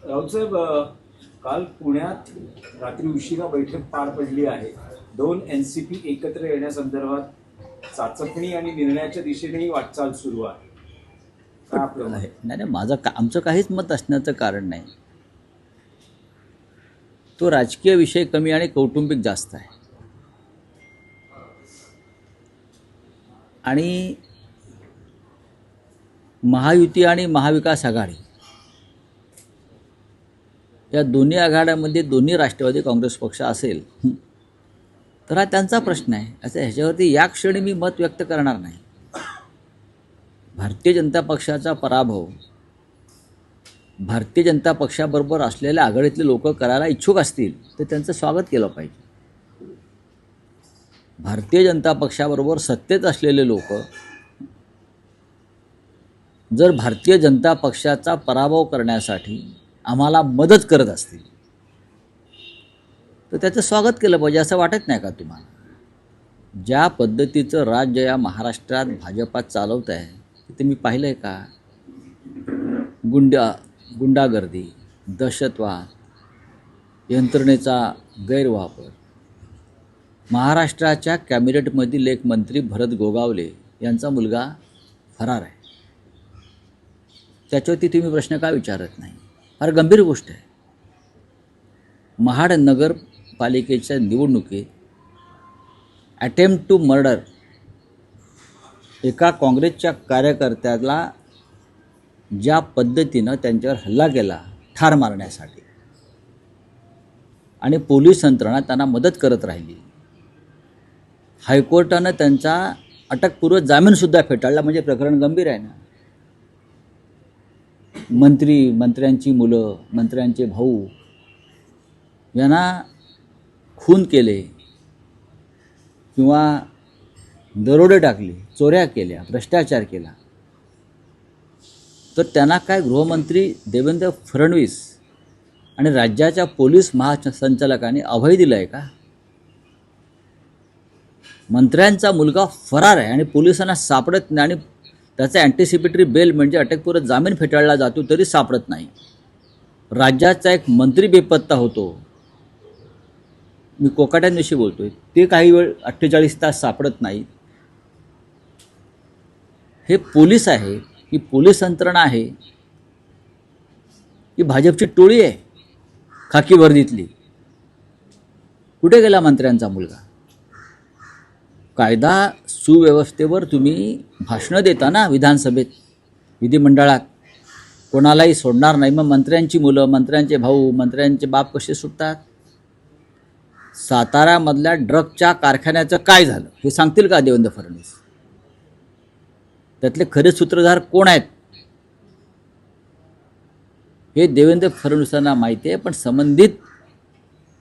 राऊतसाहेब, काल पुण्यात रात्री उशिरा बैठक पार पडली आहे. दोन एनसीपी एकत्र येण्यासंदर्भात चाचपणी आणि निर्णयाच्या दिशेनेही वाटचाल सुरू आहे. काय आपलं नाही नाही, आमचं काहीच मत असण्याचं कारण नाही. तो राजकीय विषय कमी आणि कौटुंबिक जास्त आहे. आणि महायुती आणि महाविकास आघाडी या दोन्ही आघाड्यामध्ये दोन्ही राष्ट्रवादी काँग्रेस पक्ष असेल तर हा त्यांचा प्रश्न आहे. असं ह्याच्यावरती या क्षणी मी मत व्यक्त करणार नाही. भारतीय जनता पक्षाचा पराभव भारतीय जनता पक्षाबरोबर असलेल्या आघाडीतले लोक करायला इच्छुक असतील तर त्यांचं स्वागत केलं पाहिजे. भारतीय जनता पक्षाबरोबर सत्तेत असलेले लोक जर भारतीय जनता पक्षाचा पराभव करण्यासाठी आम्हाला मदत करत असतील तर त्याचं स्वागत केलं पाहिजे. असं वाटत नाही का तुम्हाला? ज्या पद्धतीचं राज्य या महाराष्ट्रात भाजपात चालवत आहे ते मी पाहिलं आहे का? गुंडागर्दी, दहशतवाद, यंत्रणेचा गैरवापर. महाराष्ट्राच्या कॅबिनेटमधील एक मंत्री भरत गोगावले यांचा मुलगा फरार आहे. त्याच्यावरती तुम्ही प्रश्न का विचारत नाही? फार गंभीर गोष्ट आहे. महाड नगरपालिकेच्या निवडणुकीत अटेम्प्ट टू मर्डर एका काँग्रेसच्या कार्यकर्त्याला ज्या पद्धतीनं त्यांच्यावर हल्ला केला ठार मारण्यासाठी आणि पोलीस यंत्रणा त्यांना मदत करत राहिली. हायकोर्टानं त्यांचा अटकपूर्व जामीनसुद्धा फेटाळला. म्हणजे प्रकरण गंभीर आहे ना. मंत्र्यांची मुलं, मंत्र्यांचे भाऊ यांना खून केले किंवा दरोडे टाकले, चोऱ्या केल्या, भ्रष्टाचार केला तर त्यांना काय गृहमंत्री देवेंद्र फडणवीस आणि राज्याच्या पोलीस महासंचालकांनी अभय दिलं आहे का? मंत्र्यांचा मुलगा फरार आहे आणि पोलिसांना सापडत नाही आणि त्याचा अँटिसिपेटरी बेल म्हणजे अटकपूर्व जामीन फेटाळला जातो तरी सापडत नाही. राज्याचा एक मंत्री बेपत्ता होतो. मी कोकाट्यांविषयी बोलतोय. ते काही वेळ 48 तास सापडत नाही. हे पोलीस आहे की पोलीस यंत्रणा आहे की भाजपची टोळी आहे खाकी वर्दीतली? कुठे गेला मंत्र्यांचा मुलगा? कायदा सुव्यवस्थेवर तुम्ही भाषणं देता ना विधानसभेत, विधिमंडळात. कोणालाही सोडणार नाही. मग मंत्र्यांची मुलं, मंत्र्यांचे भाऊ, मंत्र्यांचे बाप कसे सुटतात? साताऱ्यामधल्या ड्रगच्या कारखान्याचं काय झालं हे सांगतील का देवेंद्र फडणवीस? त्यातले खरे सूत्रधार कोण आहेत हे देवेंद्र फडणवीसांना माहिती आहे. पण संबंधित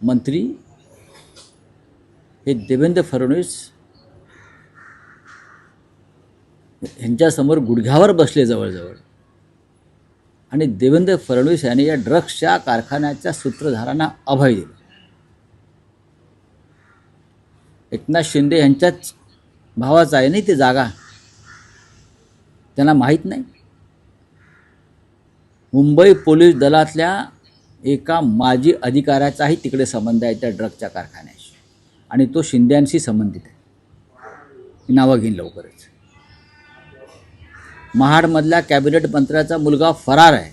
मंत्री हे देवेंद्र फडणवीस यांच्यासमोर गुडघ्यावर बसले जवळजवळ. आणि देवेंद्र फडणवीस यांनी या ड्रग्सच्या कारखान्याच्या सूत्रधारांना अभय दिलं. एकनाथ शिंदे यांच्याच भावाचा आहे नाही ती जागा, त्यांना माहीत नाही. मुंबई पोलीस दलातल्या एका माजी अधिकाऱ्याचाही तिकडे संबंध आहे त्या ड्रगच्या कारखान्याशी आणि तो शिंद्यांशी संबंधित आहे. नावं घेईन लवकरच. महाडमधल्या कॅबिनेट मंत्र्याचा मुलगा फरार आहे.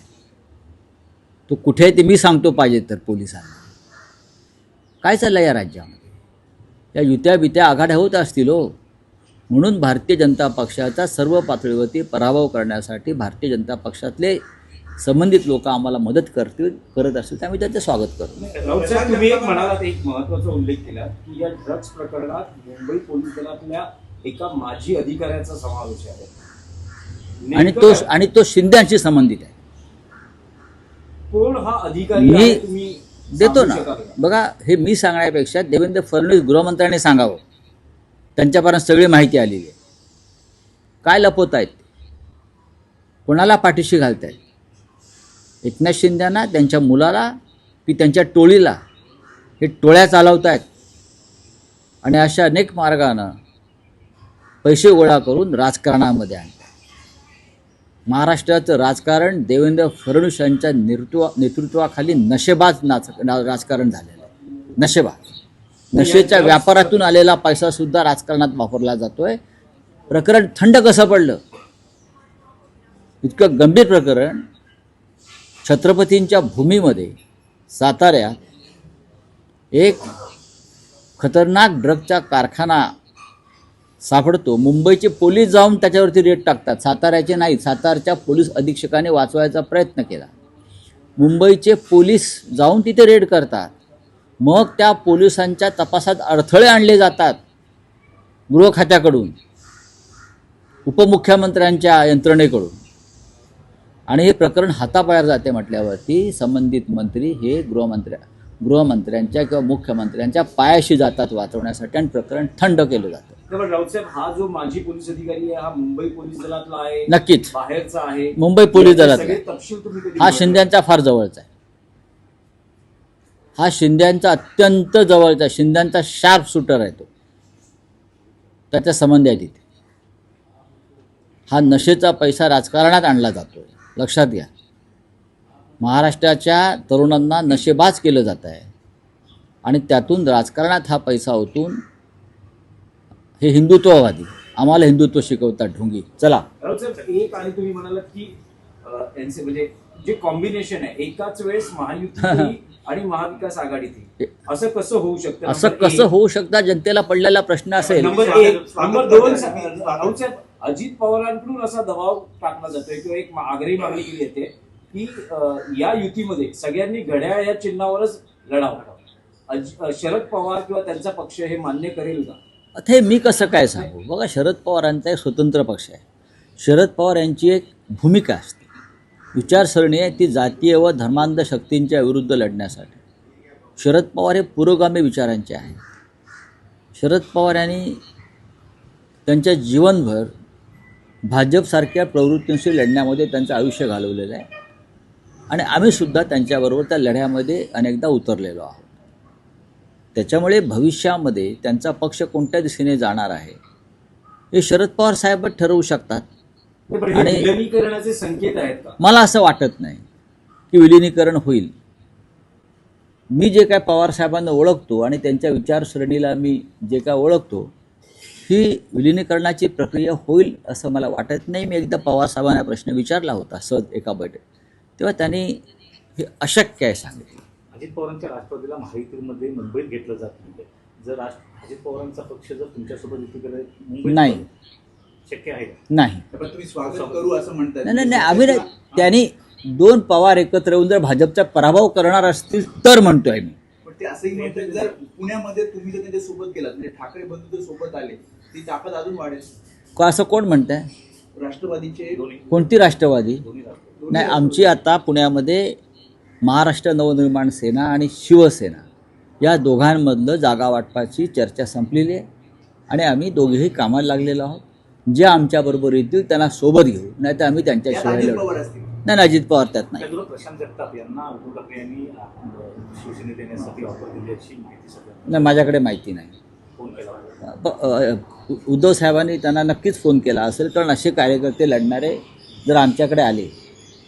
तो कुठे आहे ते मी सांगतो पाहिजे तर पोलिसांना. काय चाललं या राज्यामध्ये? या युत्या बित्या आघाड्या होत असतील हो. म्हणून भारतीय जनता पक्षाचा सर्व पातळीवरती पराभव करण्यासाठी भारतीय जनता पक्षातले संबंधित लोक आम्हाला मदत करत असतील त्यामुळे त्याचं स्वागत करतो. राऊतसाहेब, तुम्ही एक म्हणालात, एक महत्त्वाचा उल्लेख केला की या ड्रग्ज प्रकरणात मुंबई पोलीस दलातल्या एका माजी अधिकाऱ्याचा समावेश आहे आणि तो शिंद्यांशी संबंधित आहे. कोण हा अधिकारी आहे तुम्ही देतो ना. बघा, हे मी सांगण्यापेक्षा देवेंद्र फडणवीस गृहमंत्र्यांनी सांगावं. त्यांच्यापर्यंत सगळी माहिती आलेली आहे. काय लपवत आहेत, कोणाला पाठीशी घालत आहेत? एकनाथ शिंदेना, त्यांच्या मुलाला की त्यांच्या टोळीला? हे टोळ्या चालवत आहेत आणि अशा अनेक मार्गानं पैसे गोळा करून राजकारणामध्ये आणतात. महाराष्ट्राचं राजकारण देवेंद्र फडणवीस यांच्या नेतृत्वाखाली नशेबाज राजकारण झालेलं आहे. नशेबाज, नशेच्या व्यापारातून आलेला पैसासुद्धा राजकारणात वापरला जातोय. प्रकरण थंड कसं पडलं? इतकं गंभीर प्रकरण. छत्रपतींच्या भूमीमध्ये साताऱ्यात एक खतरनाक ड्रगचा कारखाना सापडतो. मुंबईचे पोलीस जाऊन त्याच्यावरती रेड टाकतात, साताऱ्याचे नाहीत. सातारच्या पोलीस अधीक्षकाने वाचवायचा प्रयत्न केला. मुंबईचे पोलीस जाऊन तिथे रेड करतात. मग त्या पोलिसांच्या तपासात अडथळे आणले जातात गृह खात्याकडून, उपमुख्यमंत्र्यांच्या यंत्रणेकडून, आणि हे प्रकरण हाताबाहेर जाते म्हटल्यावरती संबंधित मंत्री हे गृहमंत्र्यांच्या किंवा मुख्यमंत्र्यांच्या पायाशी जातात वाचवण्यासाठी, आणि प्रकरण थंड केलं जातं. राऊत साहेब, हा जो माजी पोलीस अधिकारी आहे, हा मुंबई पोलीस दलातला आहे? नक्कीच बाहेरचा आहे? मुंबई पोलीस दलातला. सगळे तपशील तुम्ही कधी हा शिंद्यांचा फार जवळचा आहे. हा शिंद्यांचा अत्यंत जवळचा, शिंद्यांचा शार्प शूटर आहे तो, त्याचा संबंध आहे तिथे. हा नशेचा पैसा राजकारणात आणला जातो, लक्षात घ्या. महाराष्ट्राच्या तरुणांना नशेबाज केलं जात आहे आणि त्यातून राजकारणात हा पैसा ओतून हे हिंदुत्ववादी आम्हाला हिंदुत्व शिकवतात ढोंगी. चला राऊत साहेब, एक आणि तुम्ही म्हणालात की म्हणजे जे कॉम्बिनेशन आहे एकाच वेळेस महायुती आणि महाविकास आघाडी, असं कसं होऊ शकतं? असं कसं होऊ शकतं? जनतेला पडलेला प्रश्न असेल. नंबर 1. नंबर 2, राऊत साहेब, अजित पवारांकडून असा दबाव टाकला जातोय किंवा एक आग्रही मागणी केली येते की या युतीमध्ये सगळ्यांनी घड्याळ या चिन्हावरच लढावं. शरद पवार किंवा त्यांचा पक्ष हे मान्य करेल का? आता हे मी कसं काय सांगू? बघा, शरद पवारांचा एक स्वतंत्र पक्ष आहे. शरद पवार यांची एक भूमिका असते, विचारसरणी आहे, ती जातीय व धर्मांध शक्तींच्या विरुद्ध लढण्यासाठी. शरद पवार हे पुरोगामी विचारांचे आहेत. शरद पवार यांनी त्यांच्या जीवनभर भाजपसारख्या प्रवृत्तींशी लढण्यामध्ये त्यांचं आयुष्य घालवलेलं आहे आणि आम्हीसुद्धा त्यांच्याबरोबर त्या लढ्यामध्ये अनेकदा उतरलेलो आहोत. त्याच्यामुळे भविष्यामध्ये त्यांचा पक्ष कोणत्या दिशेने जाणार आहे हे शरद पवार साहेबच ठरवू शकतात. आणि विलिनीकरणाचे संकेत आहेत का? मला असं वाटत नाही की विलिनीकरण होईल. मी जे काय पवार साहेबांना ओळखतो आणि त्यांच्या विचारसरणीला मी जे काय ओळखतो, ही विलिनीकरणाची प्रक्रिया होईल असं मला वाटत नाही. मी एकदा पवार साहेबांना प्रश्न विचारला होता सहज एका बैठकीत, तेव्हा त्यांनी हे अशक्य आहे सांगितलं. अजित पवारांच्या राष्ट्रवादीला महायुतीमध्ये मुंबईत घेतलं जात नाही. जर अजित पवारांचा पक्ष जर तुमच्यासोबत युतीकडे मुंबईत नाही, शक्य आहे का? नाही, पण तुम्ही स्वागत करू असं म्हणताय? नाही नाही, आम्ही नाही. त्यांनी 2 पवार एकत्र येऊन जर भाजपचा पराभव करणार असतील तर म्हणतोय मी. पण ते असंही म्हणतात, जर पुण्यामध्ये तुम्ही जर त्यांच्या सोबत गेलात, म्हणजे ठाकरे बंधू जर सोबत आले, ती ताकद अजून वाढेल. का असं कोण म्हणतंय? राष्ट्रवादीचे कोणती राष्ट्रवादी? दोन्ही राष्ट्रवादी. नाही, आमची आता पुण्यामध्ये महाराष्ट्र नवनिर्माण सेना आणि शिवसेना या दोघांमधलं जागा वाटपाची चर्चा संपलेली आहे आणि आम्ही दोघेही कामाला लागलेलो आहोत. जे आमच्याबरोबर येतील त्यांना सोबत घेऊ, नाही तर आम्ही त्यांच्याशिवाय अजित लढू. पवार असतील. नाही, अजित पवार त्यात नाही. त्याचबरोबर प्रशांत जगताप यांना उद्धव ठाकरे यांनी शिवसेनेत येण्यासाठी ऑफर दिली अशी माहिती सगळ्यांना. नाही, माझ्याकडे माहिती नाही. फोन केला होता. उद्धव साहेबांनी त्यांना नक्कीच फोन केला असेल, कारण असे कार्यकर्ते लढणारे जर आमच्याकडे आले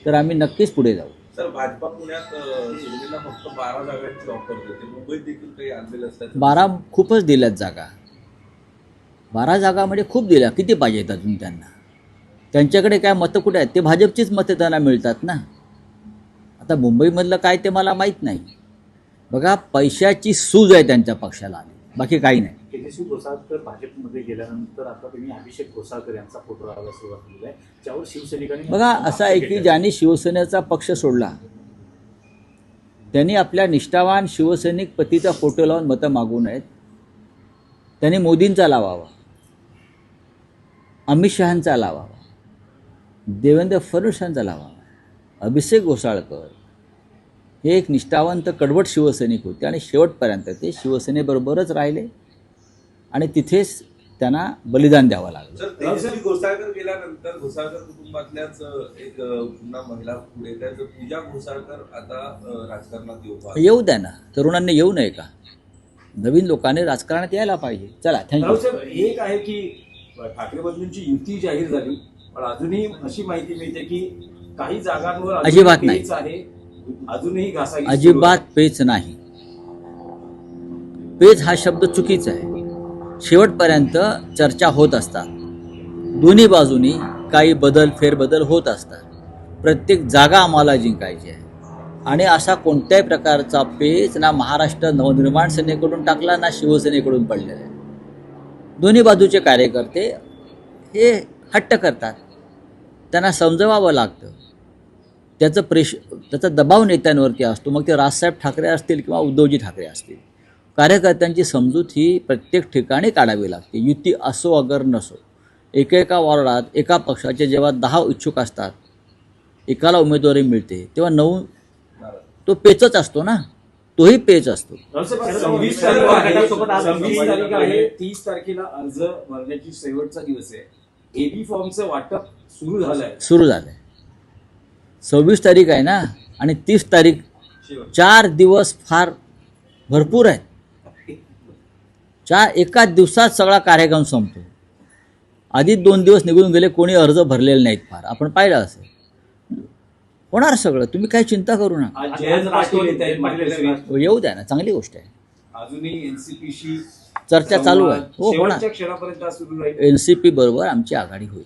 तर आम्ही नक्कीच पुढे जाऊ. सर, भाजपा पुण्यात शिवसेनेला फक्त 12 जागांची ऑफर देते. मुंबईत देखील काही आणलेलं असतात. 12 खूपच दिल्यात जागा. 12 जागा म्हणजे खूप दिल्या. किती पाहिजेत अजून त्यांना? त्यांच्याकडे काय मतं कुठे आहेत? ते भाजपचीच मतं त्यांना मिळतात ना. आता मुंबईमधलं काय ते मला माहीत नाही. बघा, पैशाची सूज आहे त्यांच्या पक्षाला, बाकी काही नाही. तेजस्वी घोसाळकर भाजपमध्ये गेल्यानंतर आता त्यांनी अभिषेक घोसाळकर यांचा फोटो लावायला सुरुवात केली आहे, ज्यावर शिवसैनिकांनी बघा, असं आहे की ज्यांनी शिवसेनेचा पक्ष सोडला त्यांनी आपल्या निष्ठावान शिवसैनिक पतीचा फोटो लावून मतं मागू नयेत. त्यांनी मोदींचा लावावा, अमित शहांचा लावावा, देवेंद्र फडणवीसांचा लावावा. अभिषेक घोसाळकर हे एक निष्ठावंत कडवट शिवसैनिक होते आणि शेवटपर्यंत ते शिवसेनेबरोबरच राहिले आणि तिथेच त्यांना बलिदान द्यावं लागलं. सर, तेजस्वी घोसाळकर गेल्यानंतर घोसाळकर कुटुंबातल्याच एक पुन्हा महिला पुढे त्याचं पूजा घोसाळकर आता राजकारणात येऊ द्या ना, तरुणांनी येऊ नये का? नवीन लोकांनी राजकारणात यायला पाहिजे. चला, थँक्यू. राऊत साहेब, एक आहे की ठाकरे बंधूंची युती जाहीर झाली, पण अजूनही अशी माहिती मिळते की काही जागांवर अजूनही अजिबात नाही. पेच आहे, अजूनही घासाघीस सुरू आहे. अजिबात पेच नाही. पेच हा शब्द चुकीचा आहे. शेवटपर्यंत चर्चा होत असतात, दोन्ही बाजूनी काही फेरबदल होत असतात. प्रत्येक जागा आम्हाला जिंकायची आहे आणि असा कोणत्याही प्रकारचा पेच ना महाराष्ट्र नवनिर्माण सेनेकडून टाकला ना शिवसेनेकडून पडलेला आहे. दोन्ही बाजूचे कार्यकर्ते हे हट्ट करतात, त्यांना समजवावं लागतं. त्याचा दबाव नेत्यांवरती असतो, मग ते राजसाहेब ठाकरे असतील किंवा उद्धवजी ठाकरे असतील. कार्यकर्त्यांची समजूत ही प्रत्येक ठिकाणी काढावी लागते, युती असो अगर नसो. एकेका वॉर्डात एका पक्षाचे जेव्हा 10 इच्छुक असतात, एकाला उमेदवारी मिळते, तेव्हा 9 तो पेचच असतो ना, तोही पेच असतो. 26 तारीख आहे, 30 तारखेला अर्ज भरण्याची शेवटचा दिवस आहे. एबी फॉर्मचं वाटप सुरू झालंय. 26 तारीख आहे ना, आणि 30 तारीख, 4 दिवस फार भरपूर आहेत. एकाच दिवसात सगळा कार्यक्रम संपतो. आधीच 2 दिवस निघून गेले, कोणी अर्ज भरलेले नाहीत. फार आपण पाहिलं असेल. होणार सगळं, तुम्ही काही चिंता करू नका. आज जयंत पाटील येत आहेत मातोश्री. येऊ द्या ना, चांगली गोष्ट आहे. अजूनही एनसीपीशी चर्चा चालू आहे. हो, होणार. शेवटच्या क्षणापर्यंत सुरू राहील. NCP बरोबर आमची आघाडी होईल.